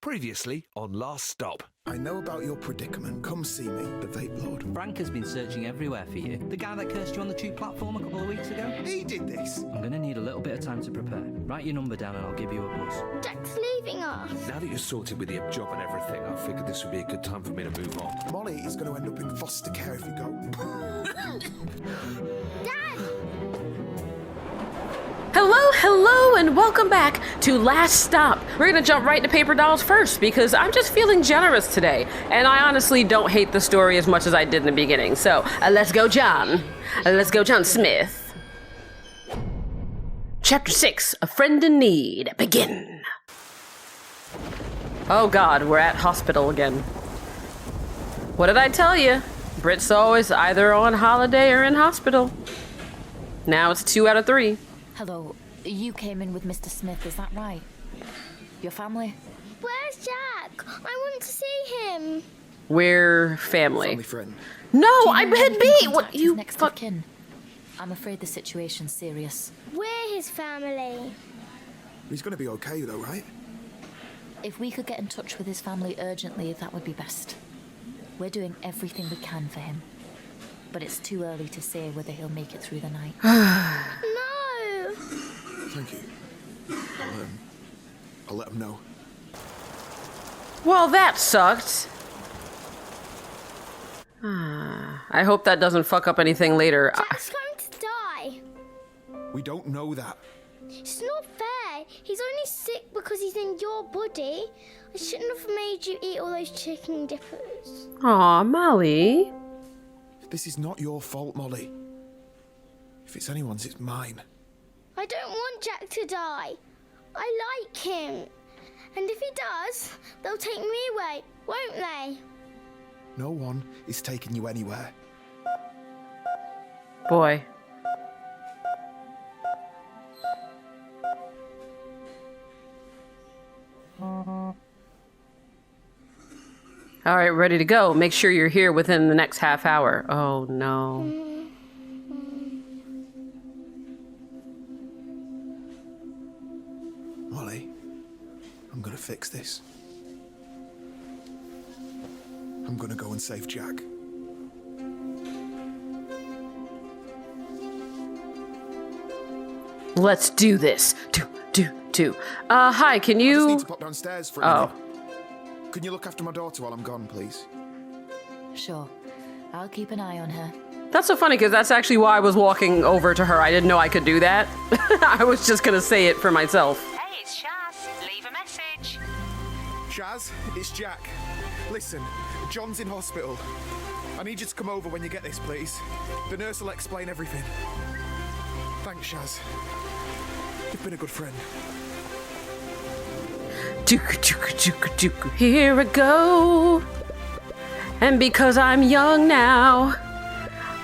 Previously on Last Stop. I know about your predicament. Come see me, the Vape Lord. Frank has been searching everywhere for you. The guy that cursed you on the tube platform a couple of weeks ago? He did this! I'm gonna need a little bit of time to prepare. Write your number down and I'll give you a buzz. Jack's leaving us. Now that you're sorted with your job and everything, I figured this would be a good time for me to move on. Molly is going to end up in foster care if you go. Dad! Hello, and welcome back to Last Stop. We're gonna jump right to paper dolls first because I'm just feeling generous today, and I honestly don't hate the story as much as I did in the beginning. So let's go, John. Let's go, John Smith. Chapter 6: A Friend in Need. Begin. Oh God, we're at hospital again. What did I tell you? Brit's always either on holiday or in hospital. Now it's 2 out of 3. Hello, you came in with Mr. Smith, is that right? Your family? Where's Jack? I want to see him. We're family. Family friend. No, Do you I know if had you me. can What contact his you next of fuck? kin? I'm afraid the situation's serious. We're his family. He's going to be okay, though, right? If we could get in touch with his family urgently, that would be best. We're doing everything we can for him. But it's too early to say whether he'll make it through the night. No. Thank you. I'll let him know. Well, that sucked. I hope that doesn't fuck up anything later. Jack's going to die. We don't know that. It's not fair. He's only sick because he's in your body. I shouldn't have made you eat all those chicken dippers. Aw, Molly. This is not your fault, Molly. If it's anyone's, it's mine. I don't want Jack to die. I like him. And if he does, they'll take me away, won't they? No one is taking you anywhere. Boy. All right, ready to go. Make sure you're here within the next half hour. Oh, no. Molly, I'm going to fix this. I'm going to go and save Jack. Let's do this. Do. Hi, can I just you... need to pop downstairs for a Oh. minute. Can you look after my daughter while I'm gone, please? Sure, I'll keep an eye on her. That's so funny because that's actually why I was walking over to her. I didn't know I could do that. I was just going to say it for myself. Hey, it's Shaz. Leave a message. Shaz, it's Jack. Listen, John's in hospital. I need you to come over when you get this, please. The nurse will explain everything. Thanks, Shaz. You've been a good friend. Here I go. And because I'm young now,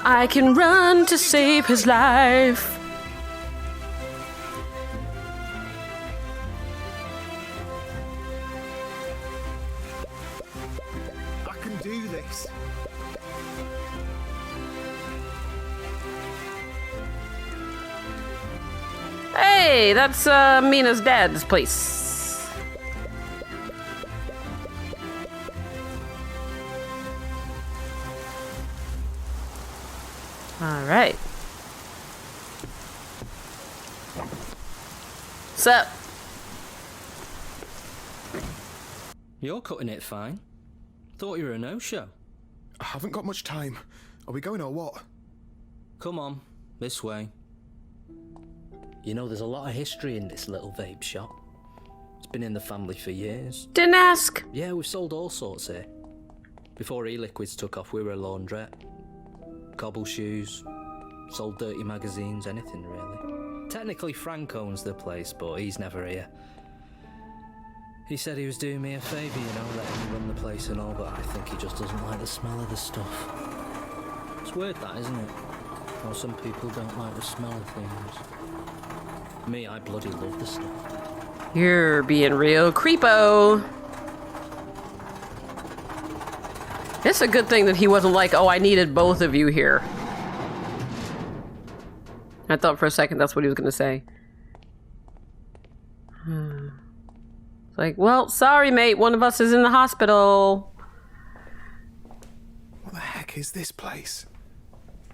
I can run to save his life. I can do this. Hey, that's Mina's dad's place. All right. Sup? You're cutting it fine. Thought you were a no-show. I haven't got much time. Are we going or what? Come on, this way. You know, there's a lot of history in this little vape shop. It's been in the family for years. Didn't ask. Yeah, we've sold all sorts here. Before e-liquids took off, we were a laundrette. Cobble shoes, sold dirty magazines, anything really. Technically Frank owns the place, but he's never here. He said he was doing me a favour, you know, letting me run the place and all, but I think he just doesn't like the smell of the stuff. It's weird that, isn't it? How some people don't like the smell of things. Me, I bloody love the stuff. You're being real creepo. It's a good thing that he wasn't like, oh, I needed both of you here. I thought for a second that's what he was going to say. It's like, well, sorry, mate. One of us is in the hospital. What the heck is this place?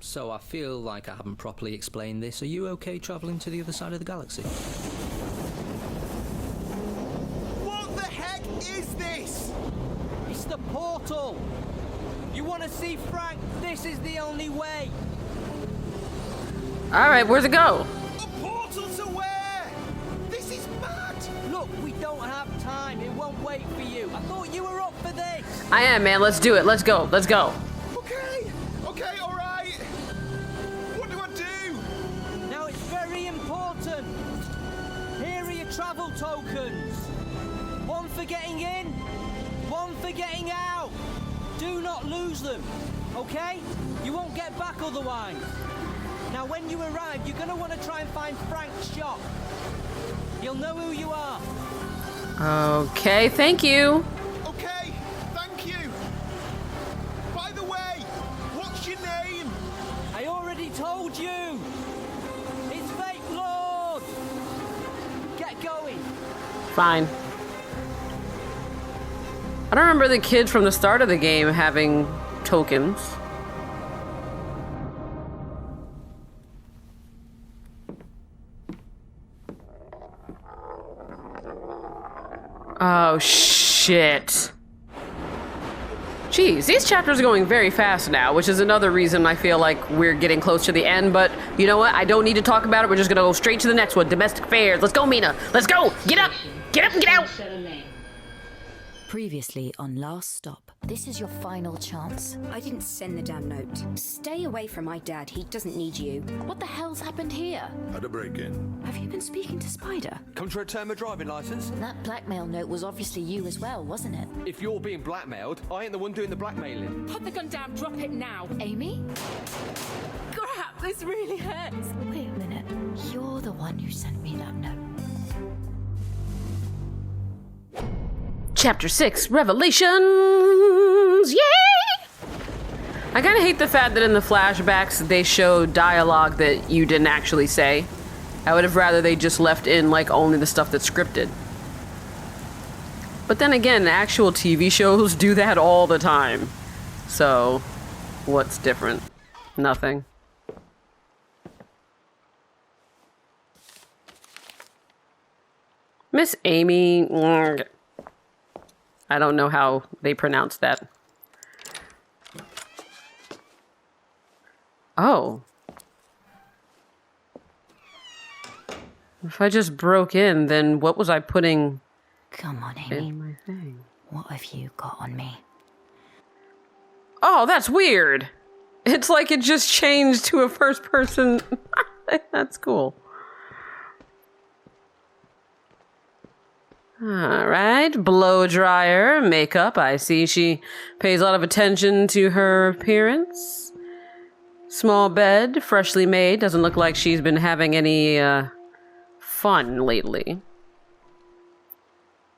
So I feel like I haven't properly explained this. Are you okay travelling to the other side of the galaxy? What the heck is this? It's the portal! You want to see Frank? This is the only way! Alright, where's it go? A portal to where? This is mad! Look, we don't have time. It won't wait for you. I thought you were up for this. I am, man. Let's do it. Let's go. Let's go. Okay, all right. What do I do? Now it's very important. Here are your travel tokens. One for getting in, one for getting out. Do not lose them, okay? You won't get back otherwise. Now when you arrive, you're gonna want to try and find Frank's shop. You'll know who you are. Okay, thank you. Okay, thank you. By the way, what's your name? I already told you. It's Fake Lord. Get going. Fine. I don't remember the kid from the start of the game having tokens. Oh, shit. Jeez, these chapters are going very fast now, which is another reason I feel like we're getting close to the end, but you know what? I don't need to talk about it. We're just gonna go straight to the next one. Domestic affairs. Let's go, Meena. Let's go. Get up. Get up and get out. Previously on Last Stop. This is your final chance. I didn't send the damn note. Stay away from my dad. He doesn't need you. What the hell's happened here? Had a break-in. Have you been speaking to Spider? Come to return my driving licence? That blackmail note was obviously you as well, wasn't it? If you're being blackmailed, I ain't the one doing the blackmailing. Put the gun down, drop it now. Amy? Crap, this really hurts. Wait a minute. You're the one who sent me that note. Chapter 6, Revelations! Yay! I kind of hate the fact that in the flashbacks they show dialogue that you didn't actually say. I would have rather they just left in like only the stuff that's scripted. But then again, actual TV shows do that all the time. So, what's different? Nothing. Miss Amy... I don't know how they pronounce that. Oh. If I just broke in, then what was I putting Come on, Amy. in my thing? What have you got on me? Oh, that's weird. It's like it just changed to a first person. That's cool. Alright, blow dryer, makeup. I see she pays a lot of attention to her appearance. Small bed, freshly made. Doesn't look like she's been having any fun lately.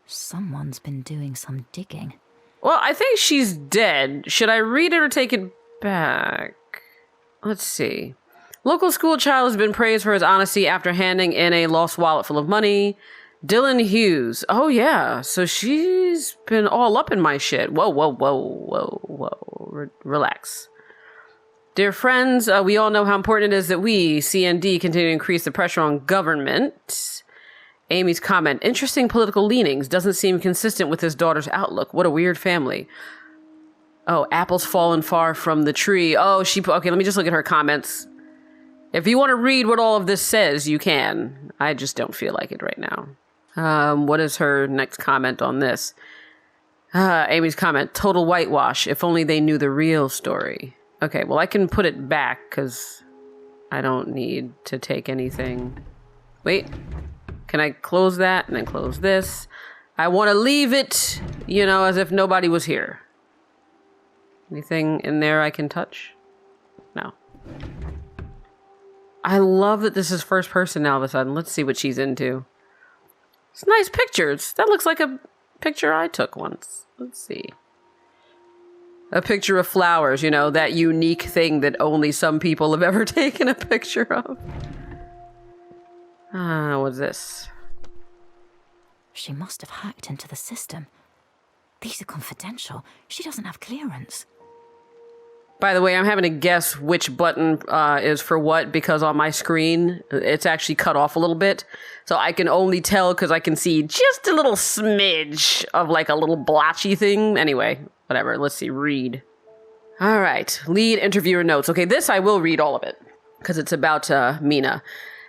Someone's been doing some digging. Well, I think she's dead. Should I read it or take it back? Let's see. Local school child has been praised for his honesty after handing in a lost wallet full of money. Dylan Hughes. Oh, yeah. So she's been all up in my shit. Whoa, whoa, whoa, whoa, whoa. Relax. Dear friends, we all know how important it is that we, CND, continue to increase the pressure on government. Amy's comment. Interesting political leanings. Doesn't seem consistent with his daughter's outlook. What a weird family. Oh, apples fallen far from the tree. Oh, okay, let me just look at her comments. If you want to read what all of this says, you can. I just don't feel like it right now. What is her next comment on this? Amy's comment, total whitewash. If only they knew the real story. Okay, well, I can put it back because I don't need to take anything. Wait, can I close that and then close this? I want to leave it, you know, as if nobody was here. Anything in there I can touch? No. I love that this is first person now all of a sudden. Let's see what she's into. It's nice pictures. That looks like a picture I took once. Let's see. A picture of flowers, you know, that unique thing that only some people have ever taken a picture of. What's this? She must have hacked into the system. These are confidential. She doesn't have clearance. By the way, I'm having to guess which button is for what because on my screen, it's actually cut off a little bit. So I can only tell because I can see just a little smidge of like a little blotchy thing. Anyway, whatever. Let's see. Read. All right. Lead interviewer notes. Okay, this I will read all of it because it's about Meena.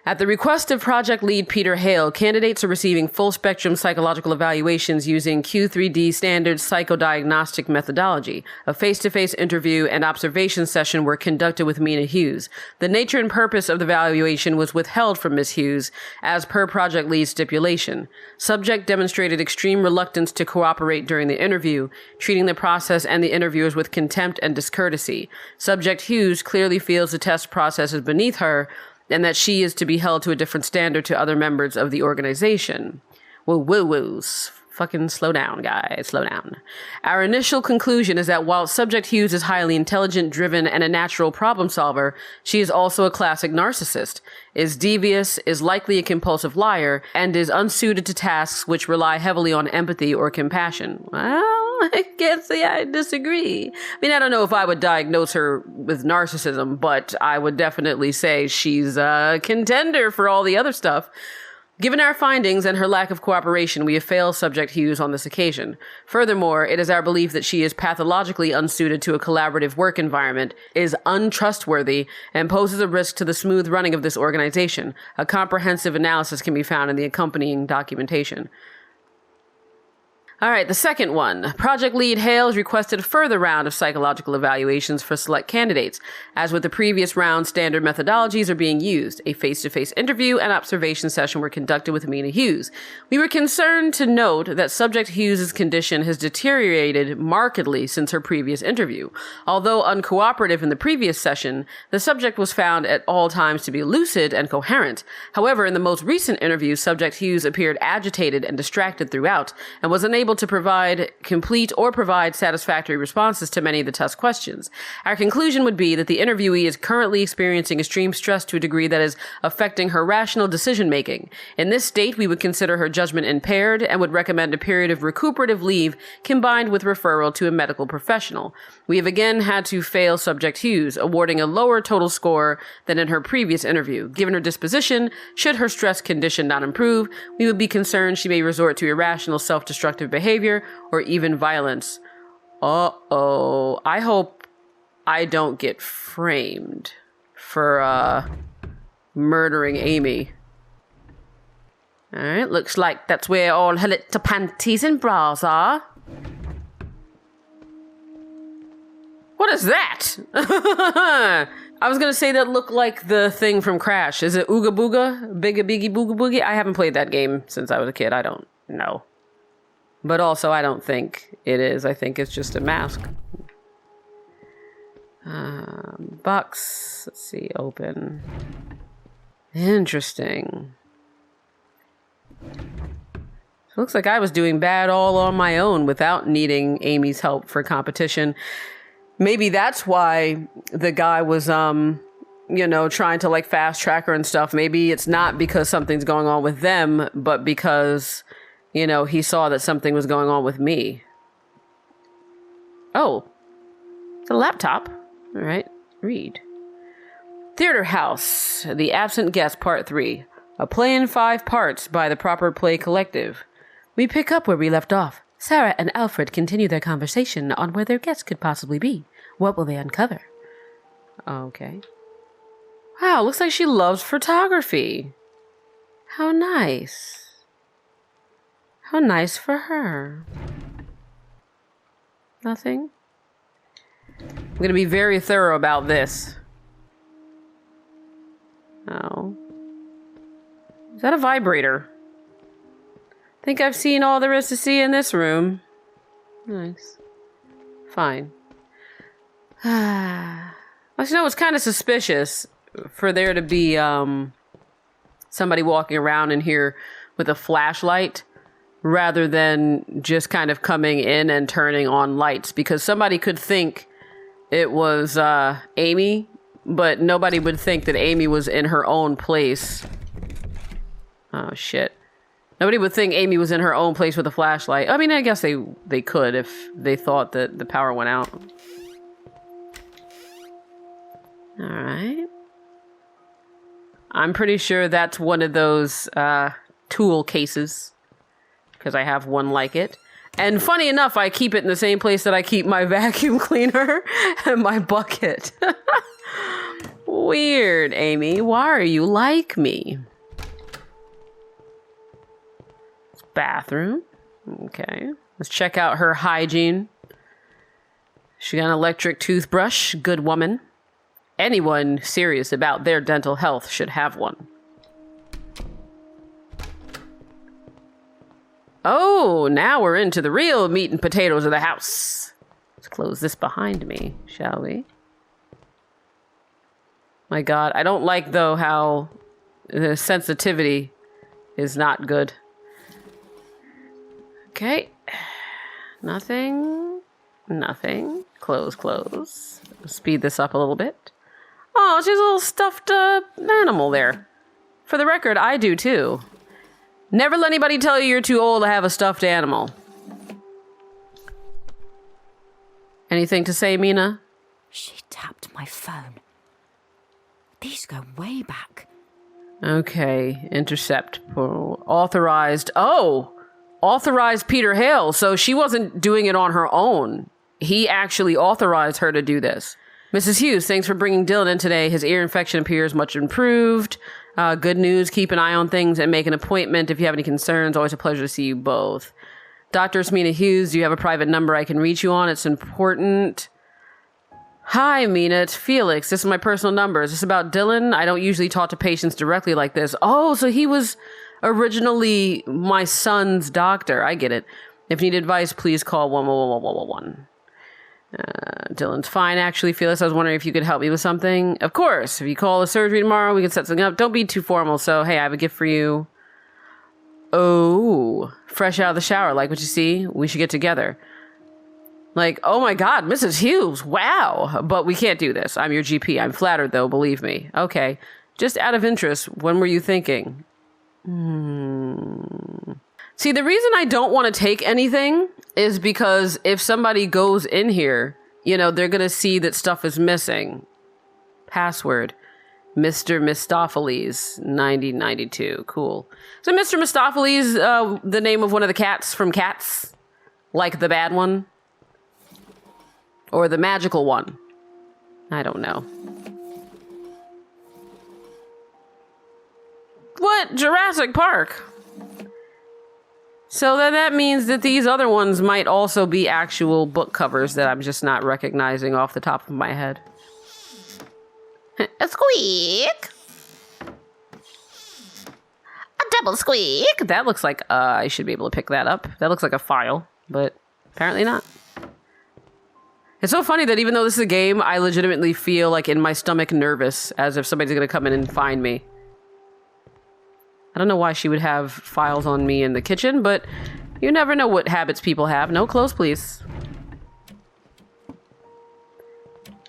At the request of project lead Peter Hale, candidates are receiving full-spectrum psychological evaluations using Q3D standard psychodiagnostic methodology. A face-to-face interview and observation session were conducted with Meena Hughes. The nature and purpose of the evaluation was withheld from Ms. Hughes, as per project lead's stipulation. Subject demonstrated extreme reluctance to cooperate during the interview, treating the process and the interviewers with contempt and discourtesy. Subject Hughes clearly feels the test process is beneath her, and that she is to be held to a different standard to other members of the organization. Woo-woos. Fucking slow down, guys. Slow down. Our initial conclusion is that while Subject Hughes is highly intelligent, driven, and a natural problem solver, she is also a classic narcissist, is devious, is likely a compulsive liar, and is unsuited to tasks which rely heavily on empathy or compassion. Well, I can't say I disagree. I mean, I don't know if I would diagnose her with narcissism, but I would definitely say she's a contender for all the other stuff. Given our findings and her lack of cooperation, we have failed Subject Hughes on this occasion. Furthermore, it is our belief that she is pathologically unsuited to a collaborative work environment, is untrustworthy, and poses a risk to the smooth running of this organization. A comprehensive analysis can be found in the accompanying documentation. All right, the second one. Project lead Hale has requested a further round of psychological evaluations for select candidates. As with the previous round, standard methodologies are being used. A face-to-face interview and observation session were conducted with Meena Hughes. We were concerned to note that Subject Hughes' condition has deteriorated markedly since her previous interview. Although uncooperative in the previous session, the subject was found at all times to be lucid and coherent. However, in the most recent interview, Subject Hughes appeared agitated and distracted throughout, and was unable to provide satisfactory responses to many of the test questions. Our conclusion would be that the interviewee is currently experiencing extreme stress to a degree that is affecting her rational decision-making. In this state, we would consider her judgment impaired and would recommend a period of recuperative leave combined with referral to a medical professional. We have again had to fail Subject Hughes, awarding a lower total score than in her previous interview. Given her disposition, should her stress condition not improve, we would be concerned she may resort to irrational self-destructive behavior or even violence. Uh-oh. I hope I don't get framed for murdering Amy. Alright, looks like that's where all her little panties and bras are. What is that? I was gonna say that looked like the thing from Crash. Is it Ooga Booga? Bigga Biggie Booga Boogie? I haven't played that game since I was a kid. I don't know. But also, I don't think it is. I think it's just a mask. Box. Let's see. Open. Interesting. Looks like I was doing bad all on my own without needing Amy's help for competition. Maybe that's why the guy was, trying to like fast track her and stuff. Maybe it's not because something's going on with them, but because, he saw that something was going on with me. Oh, it's a laptop. All right, read. Theater House, The Absent Guest, Part 3. A play in 5 parts by the Proper Play Collective. We pick up where we left off. Sarah and Alfred continue their conversation on where their guest could possibly be. What will they uncover? Okay. Wow, looks like she loves photography. How nice. How nice for her. Nothing? I'm going to be very thorough about this. Oh. Is that a vibrator? I think I've seen all there is to see in this room. Nice. Fine. Actually, no, it's kind of suspicious for there to be somebody walking around in here with a flashlight rather than just kind of coming in and turning on lights, because somebody could think it was Amy, but nobody would think that Amy was in her own place. Oh, shit. Nobody would think Amy was in her own place with a flashlight. I mean, I guess they could if they thought that the power went out. Alright. I'm pretty sure that's one of those tool cases. Because I have one like it. And funny enough, I keep it in the same place that I keep my vacuum cleaner and my bucket. Weird, Amy. Why are you like me? Bathroom. Okay. Let's check out her hygiene. She got an electric toothbrush. Good woman. Anyone serious about their dental health should have one. Oh, now we're into the real meat and potatoes of the house. Let's close this behind me, shall we? My God, I don't like, though, how the sensitivity is not good. Okay. Nothing. Nothing. Close, close. Speed this up a little bit. Oh, she's a little stuffed animal there. For the record, I do too. Never let anybody tell you you're too old to have a stuffed animal. Anything to say, Meena? She tapped my phone. These go way back. Okay, intercept. Authorized. Oh! Authorized Peter Hale, so she wasn't doing it on her own. He actually authorized her to do this. Mrs. Hughes, thanks for bringing Dylan in today. His ear infection appears much improved. Good news, keep an eye on things and make an appointment if you have any concerns. Always a pleasure to see you both. Dr. Meena Hughes, do you have a private number I can reach you on? It's important. Hi, Meena, it's Felix. This is my personal number. Is this about Dylan? I don't usually talk to patients directly like this. Oh, so he was originally my son's doctor. I get it. If you need advice, please call 11111. Dylan's fine, actually. Felix, I was wondering if you could help me with something. Of course. If you call the surgery tomorrow, we can set something up. Don't be too formal. So, hey, I have a gift for you. Oh, fresh out of the shower. Like what you see? We should get together. Like, oh my God, Mrs. Hughes. Wow. But we can't do this. I'm your GP. I'm flattered, though. Believe me. Okay. Just out of interest, when were you thinking? See, the reason I don't want to take anything is because if somebody goes in here, you know, they're going to see that stuff is missing. Password, Mr. Mistopheles, 9092. Cool. So Mr. Mistopheles, the name of one of the cats from Cats? Like the bad one? Or the magical one? I don't know. What? Jurassic Park? So then that means that these other ones might also be actual book covers that I'm just not recognizing off the top of my head. A squeak! A double squeak! That looks like, I should be able to pick that up. That looks like a file, but apparently not. It's so funny that even though this is a game, I legitimately feel like in my stomach nervous, as if somebody's gonna come in and find me. I don't know why she would have files on me in the kitchen, but you never know what habits people have. No clothes, please.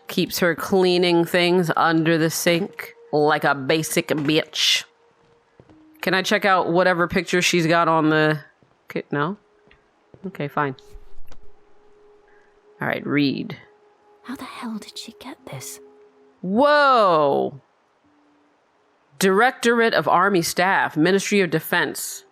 Keeps her cleaning things under the sink like a basic bitch. Can I check out whatever picture she's got on the... No? Okay, fine. All right, read. How the hell did she get this? Whoa! Directorate of Army Staff, Ministry of Defense.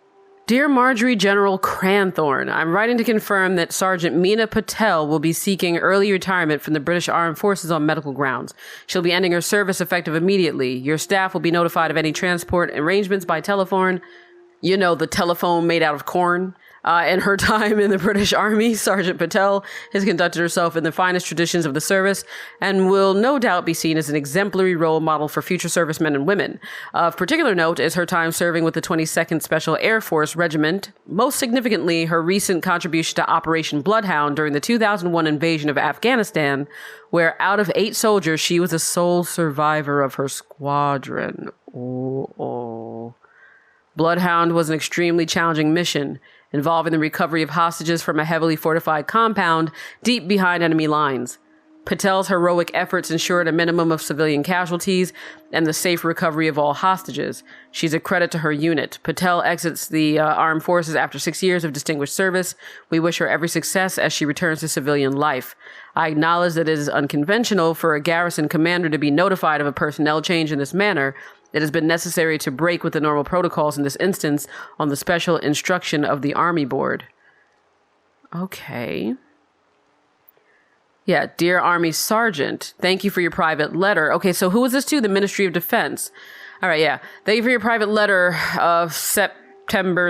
Dear Marjorie General Cranthorne, I'm writing to confirm that Sergeant Meena Patel will be seeking early retirement from the British Armed Forces on medical grounds. She'll be ending her service effective immediately. Your staff will be notified of any transport arrangements by telephone. You know, the telephone made out of corn. In her time in the British Army, Sergeant Patel has conducted herself in the finest traditions of the service and will no doubt be seen as an exemplary role model for future servicemen and women. Of particular note is her time serving with the 22nd Special Air Force Regiment, most significantly her recent contribution to Operation Bloodhound during the 2001 invasion of Afghanistan, where out of 8 soldiers, she was the sole survivor of her squadron. Bloodhound was an extremely challenging mission, involving the recovery of hostages from a heavily fortified compound deep behind enemy lines. Patel's heroic efforts ensured a minimum of civilian casualties and the safe recovery of all hostages. She's a credit to her unit. Patel exits the armed forces after 6 years of distinguished service. We wish her every success as she returns to civilian life. I acknowledge that it is unconventional for a garrison commander to be notified of a personnel change in this manner. It has been necessary to break with the normal protocols in this instance on the special instruction of the Army Board. Okay. Yeah, dear Army Sergeant, thank you for your private letter. Okay, so who was this to? The Ministry of Defense. All right, yeah. Thank you for your private letter of September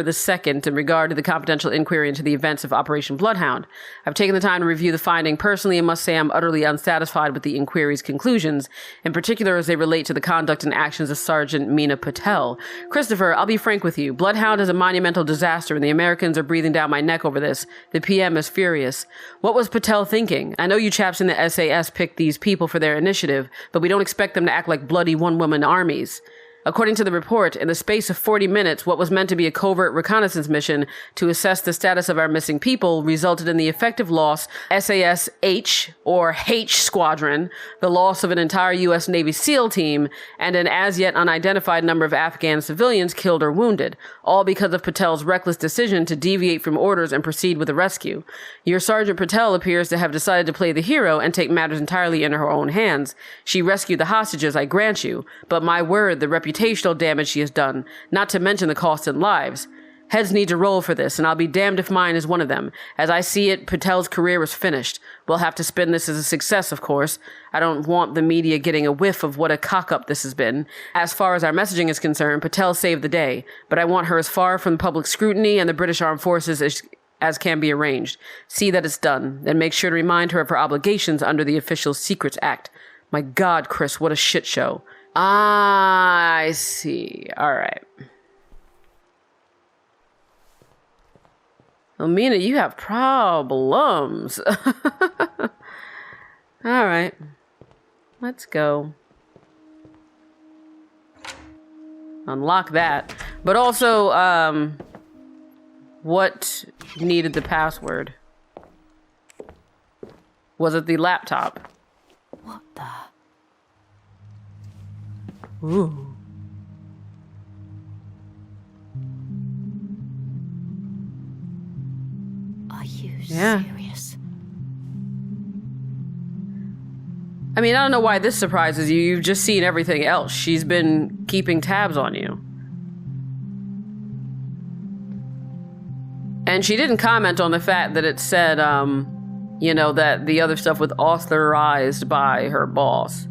the 2nd in regard to the confidential inquiry into the events of Operation Bloodhound. I've taken the time to review the finding personally and must say I'm utterly unsatisfied with the inquiry's conclusions, in particular as they relate to the conduct and actions of Sergeant Meena Patel. Christopher, I'll be frank with you. Bloodhound is a monumental disaster and the Americans are breathing down my neck over this. The PM is furious. What was Patel thinking? I know you chaps in the SAS picked these people for their initiative, but we don't expect them to act like bloody one-woman armies. According to the report, in the space of 40 minutes, what was meant to be a covert reconnaissance mission to assess the status of our missing people resulted in the effective loss SAS H, or H Squadron, the loss of an entire U.S. Navy SEAL team, and an as-yet unidentified number of Afghan civilians killed or wounded, all because of Patel's reckless decision to deviate from orders and proceed with the rescue. Your Sergeant Patel appears to have decided to play the hero and take matters entirely in her own hands. She rescued the hostages, I grant you, but my word, the reputational damage she has done, not to mention the cost in lives. Heads need to roll for this, and I'll be damned if mine is one of them. As I see it, Patel's career is finished. We'll have to spin this as a success, of course. I don't want the media getting a whiff of what a cock-up this has been. As far as our messaging is concerned, Patel saved the day, but I want her as far from public scrutiny and the British Armed Forces as can be arranged. See that it's done, and make sure to remind her of her obligations under the Official Secrets Act. My God, Chris, what a shit show. I see. All right. Well, Meena, you have problems. All right. Let's go. Unlock that. But also, what needed the password? Was it the laptop? What the? Ooh. Are you Yeah. serious? I mean, I don't know why this surprises you. You've just seen everything else. She's been keeping tabs on you. And she didn't comment on the fact that it said, you know, that the other stuff was authorized by her boss.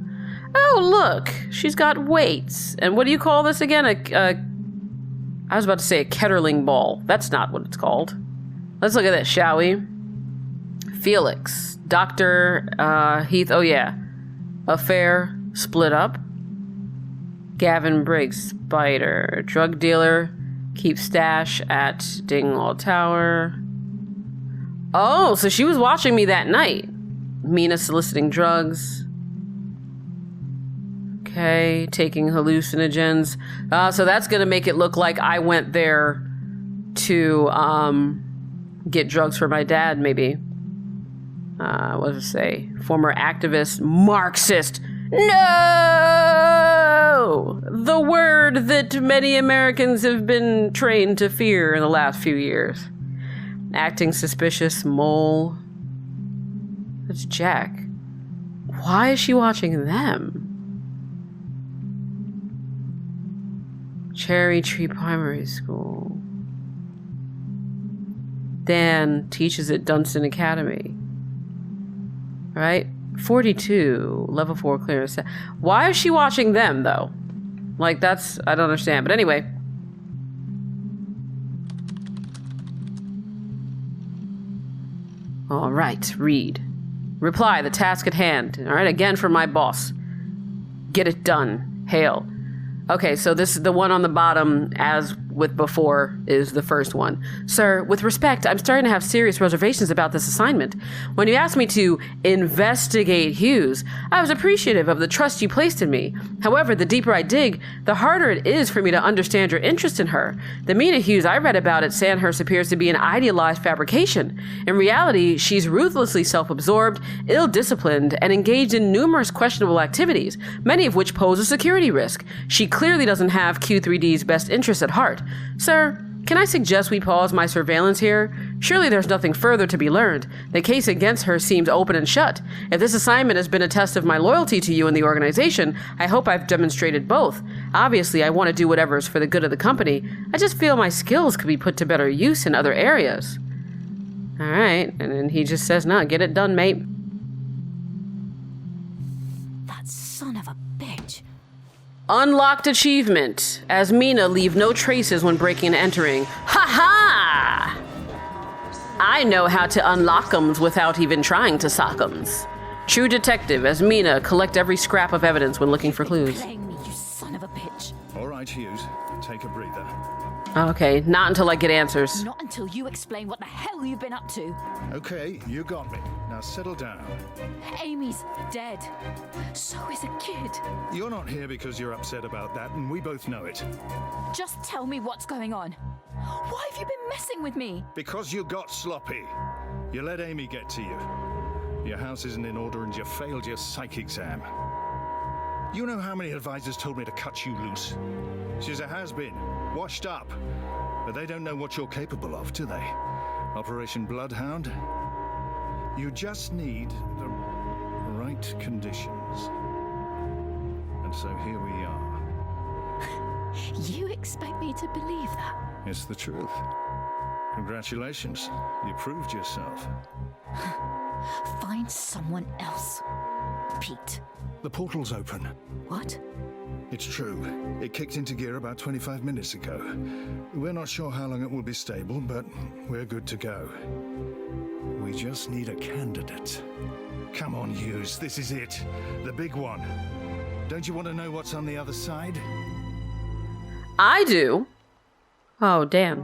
Oh, look, she's got weights. And what do you call this again? I was about to say a Ketterling ball. That's not what it's called. Let's look at this, shall we? Felix, Dr. Heath, oh yeah. Affair, split up. Gavin Briggs, Spider, drug dealer, keep stash at Dingwall Tower. Oh, so she was watching me that night. Meena soliciting drugs. Okay, taking hallucinogens. So that's gonna make it look like I went there to get drugs for my dad, maybe. What does it say? Former activist, Marxist. No! The word that many Americans have been trained to fear in the last few years. Acting suspicious, mole. That's Jack. Why is she watching them? Cherry Tree Primary School. Dan teaches at Dunstan Academy. Right? 42, level 4 clearance. Why is she watching them, though? Like, that's... I don't understand. But anyway. All right, read. Reply, the task at hand. All right, again from my boss. Get it done. Hail. Okay, so this is the one on the bottom, as with before is the first one. Sir, with respect, I'm starting to have serious reservations about this assignment. When you asked me to investigate Hughes, I was appreciative of the trust you placed in me. However, the deeper I dig, the harder it is for me to understand your interest in her. The Meena Hughes I read about at Sandhurst appears to be an idealized fabrication. In reality, she's ruthlessly self-absorbed, ill-disciplined, and engaged in numerous questionable activities, many of which pose a security risk. She clearly doesn't have Q3D's best interests at heart. Sir, can I suggest we pause my surveillance here? Surely there's nothing further to be learned. The case against her seems open and shut. If this assignment has been a test of my loyalty to you and the organization, I hope I've demonstrated both. Obviously, I want to do whatever is for the good of the company. I just feel my skills could be put to better use in other areas. All right, and then he just says, "No, get it done, mate." That son of a bitch. Unlocked achievement. As Meena leave no traces when breaking and entering. Ha ha! I know how to unlock 'ems without even trying to sock 'ems. True detective, as Meena collect every scrap of evidence when looking for clues. Playing me, you son of a bitch. All right, Hughes. Take a breather. Okay, not until I get answers. Not until you explain what the hell you've been up to. Okay, you got me. Now settle down. Amy's dead. So is a kid. You're not here because you're upset about that, and we both know it. Just tell me what's going on. Why have you been messing with me? Because you got sloppy. You let Amy get to you. Your house isn't in order and you failed your psych exam. You know how many advisors told me to cut you loose? She's a has-been, washed up. But they don't know what you're capable of, do they? Operation Bloodhound? You just need the right conditions. And so here we are. You expect me to believe that? It's the truth. Congratulations. You proved yourself. Find someone else. Pete. The portal's open. What? It's true. It kicked into gear about 25 minutes ago. We're not sure how long it will be stable, but we're good to go. We just need a candidate. Come on, Hughes. This is it. The big one. Don't you want to know what's on the other side? I do. Oh, damn.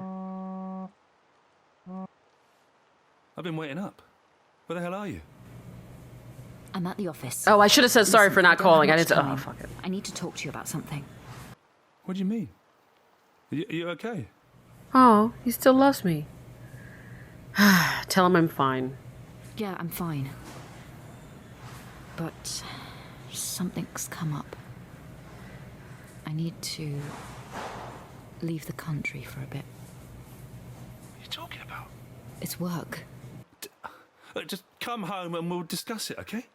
I've been waiting up. Where the hell are you? I'm at the office. Oh, I should have said sorry Listen, for not don't have calling. I much didn't. Oh, time. fuck it. I need to talk to you about something. What do you mean? You okay? Oh, he still loves me. Tell him I'm fine. Yeah, I'm fine. But something's come up. I need to leave the country for a bit. What are you talking about? It's work. Just come home and we'll discuss it, okay?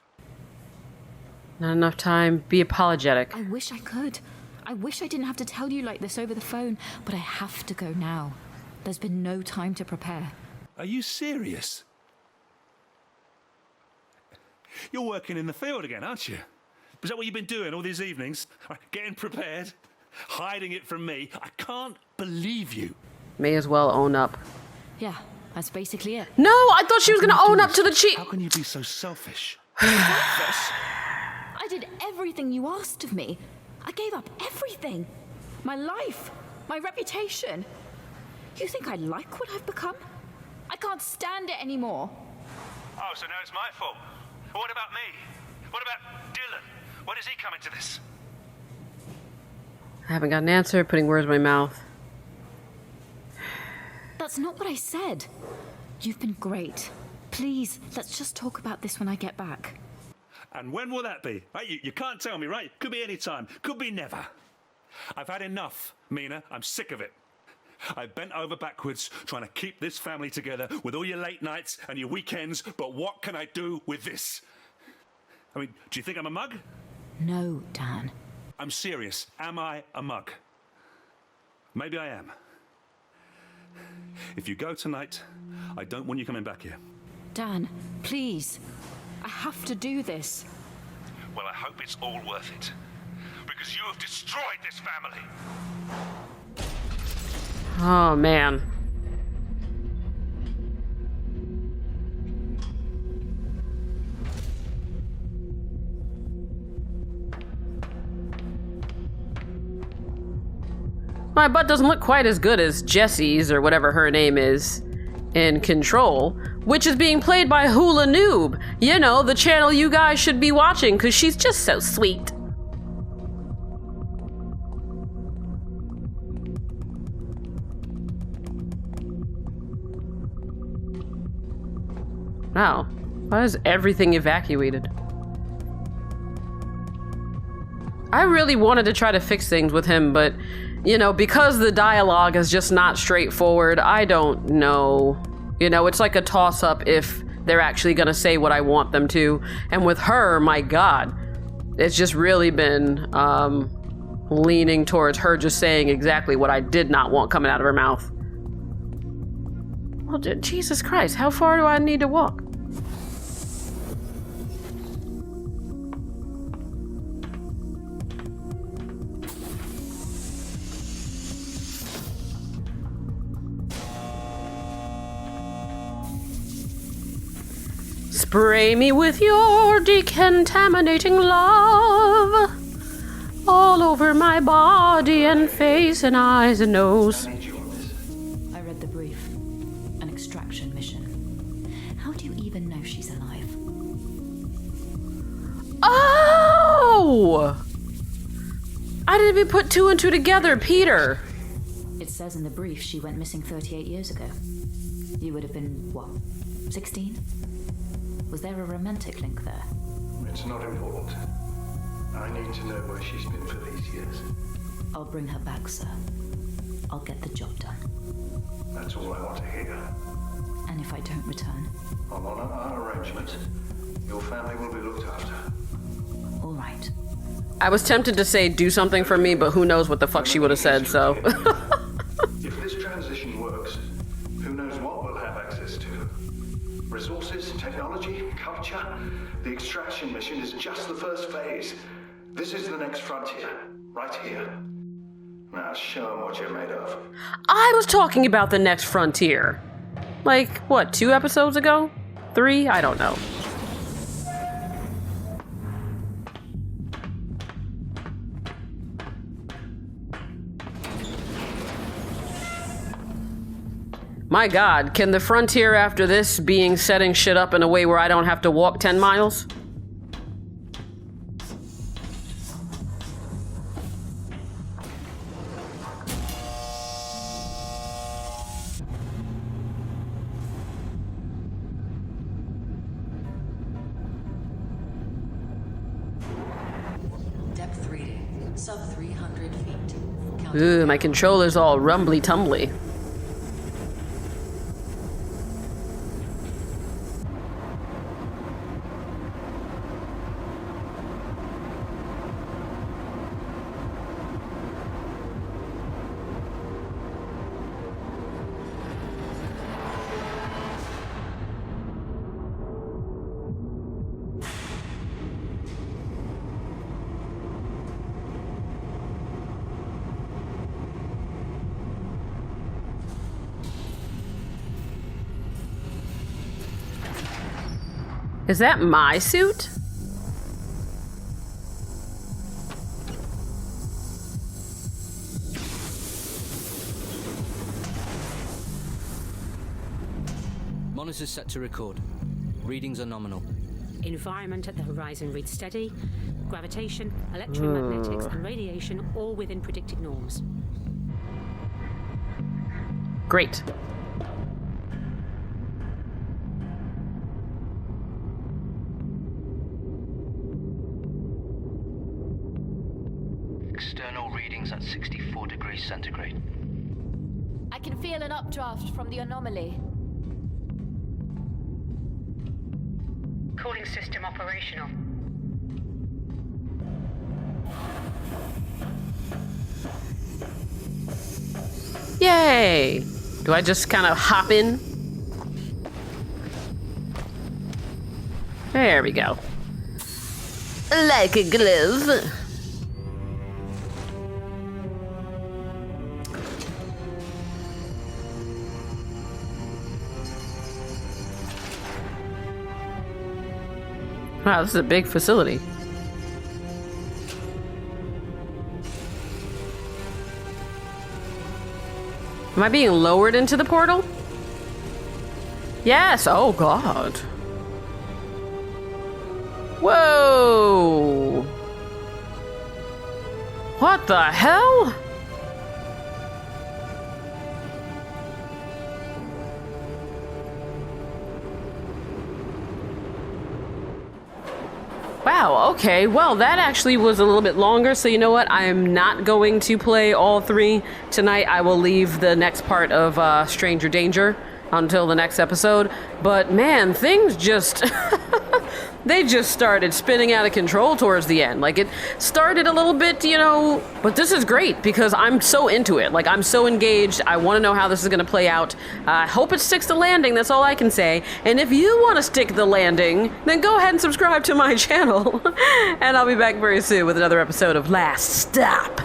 Not enough time. Be apologetic. I wish I could. I wish I didn't have to tell you like this over the phone, but I have to go now. There's been no time to prepare. Are you serious? You're working in the field again, aren't you? Is that what you've been doing all these evenings? Getting prepared? Hiding it from me? I can't believe you. May as well own up. Yeah, that's basically it. No, I thought she was going to own up to the cheat. How can you be so selfish? I did everything you asked of me. I gave up everything. My life, my reputation. You think I like what I've become? I can't stand it anymore. Oh, so now it's my fault. What about me? What about Dylan? When is he coming to this? I haven't got an answer. Putting words in my mouth. That's not what I said. You've been great. Please, let's just talk about this when I get back. And when will that be? You can't tell me, right? Could be any time. Could be never. I've had enough, Meena. I'm sick of it. I've bent over backwards trying to keep this family together with all your late nights and your weekends, but what can I do with this? I mean, do you think I'm a mug? No, Dan. I'm serious. Am I a mug? Maybe I am. If you go tonight, I don't want you coming back here. Dan, please. I have to do this. Well, I hope it's all worth it. Because you have destroyed this family. Oh, man. My butt doesn't look quite as good as Jessie's, or whatever her name is, in Control, which is being played by Hula Noob. You know, the channel you guys should be watching, because she's just so sweet. Wow, why is everything evacuated? I really wanted to try to fix things with him, but, you know, because the dialogue is just not straightforward, I don't know. You know, it's like a toss-up if they're actually gonna say what I want them to. And with her, my God, it's just really been leaning towards her just saying exactly what I did not want coming out of her mouth. Well, Jesus Christ, how far do I need to walk? Spray me with your decontaminating love all over my body and face and eyes and nose. I read the brief. An extraction mission. How do you even know she's alive? Oh! I didn't even put two and two together, Peter. It says in the brief she went missing 38 years ago. You would have been, what, 16? Was there a romantic link there? It's not important. I need to know where she's been for these years. I'll bring her back, sir. I'll get the job done. That's all I want to hear. And if I don't return? I'll honor our arrangement. Your family will be looked after. All right. I was tempted to say do something for me, but who knows what the fuck she would have said, so. If this transition works, who knows what we'll have access to? Resources, technology, culture. The extraction mission is just the first phase. This is the next frontier, right here. Now show them what you're made of. I was talking about the next frontier. Like, what, 2 episodes ago? 3? I don't know. My God, can the frontier after this being setting shit up in a way where I don't have to walk 10 miles? Depth reading, sub 300 feet. Ooh, my controller's all rumbly-tumbly. Is that my suit? Monitors set to record. Readings are nominal. Environment at the horizon reads steady. Gravitation, electromagnetics, and radiation all within predicted norms. Great. External readings at 64 degrees centigrade. I can feel an updraft from the anomaly. Cooling system operational. Yay! Do I just kind of hop in? There we go. Like a glove. Wow, this is a big facility. Am I being lowered into the portal? Yes. Oh, God. Whoa. What the hell? Wow, okay. Well, that actually was a little bit longer, so you know what? I am not going to play all 3 tonight. I will leave the next part of Stranger Danger until the next episode. But man, things just... they just started spinning out of control towards the end. Like, it started a little bit, you know, but this is great because I'm so into it. Like, I'm so engaged. I want to know how this is going to play out. I hope it sticks the landing. That's all I can say. And if you want to stick the landing, then go ahead and subscribe to my channel. And I'll be back very soon with another episode of Last Stop.